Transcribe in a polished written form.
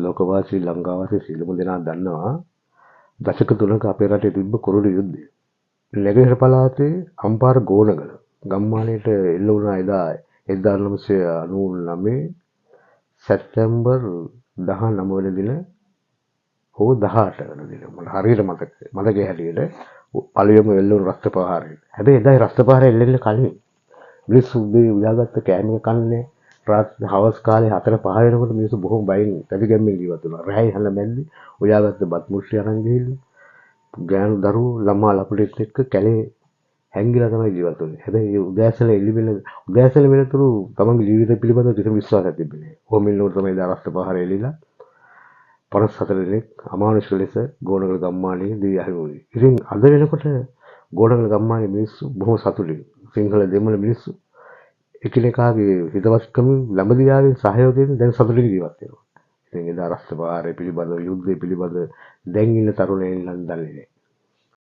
ලෝකවාසී ලංකාවාසී සියලුම දෙනා දන්නවා දශක 3ක අපේ රටේ තිබ්බ කුරුළු යුද්ධය. නැගෙනහිර පළාතේ අම්පාර ගෝනගල ගම්මානයට එල්ල වුණා එදා 1999 සැප්තැම්බර් 19 වෙනි දින හෝ 18 වෙනි දින මට හරියට මතකයි හැටියට පළවෙනිම එල්ල වුණු රස්ත ප්‍රහාරය. හැබැයි එදා රස්ත ප්‍රහාරය එල්ලෙන්න කලින් මිනිස්සු උදේ උයාගත්ත කෑම කන්නේ රාත්‍රී හවස් කාලේ 4-5 වෙනකොට මිනිස්සු බොහොම බයෙන් තදිගැම්මෙන් ජීවත් වෙනවා. රැයි හඳ මැද්දේ උයාගත්ත බත් මුට්ටි අරන් ගිහිල්ලා ගෑනු දරුවෝ ළමා ලපටෙක් එක්ක කැලේ හැංගිලා තමයි ජීවත් වෙන්නේ. හැබැයි උදෑසන වෙනතුරු තමන්ගේ ජීවිතය පිළිබඳව කිසිම විශ්වාසයක් තිබෙන්නේ නැහැ. කොහොම ඉන්නකොට තමයි රස්ත ප්‍රහාරය එල්ලීලා 54 දෙනෙක් අමානුෂික ලෙස ගෝනගල ගම්මානයේ දී අහිමි. ඉතින් අද වෙනකොට ගෝනගල ගම්මානයේ මිනිස්සු බොහොම සතුටුයි. සිංහල දෙමළ මිනිස්සු එකිනෙකාගේ හිතවත්කම ළඹදියාවේ සහයෝගයෙන් දැන් සතුටින් ජීවත් වෙනවා. ඉතින් එදා රස්ත ප්‍රහාරය පිළිබඳව යුද්ධය පිළිබඳව දැන් ඉන්න තරුණයන් නම් දන්නේ නැහැ.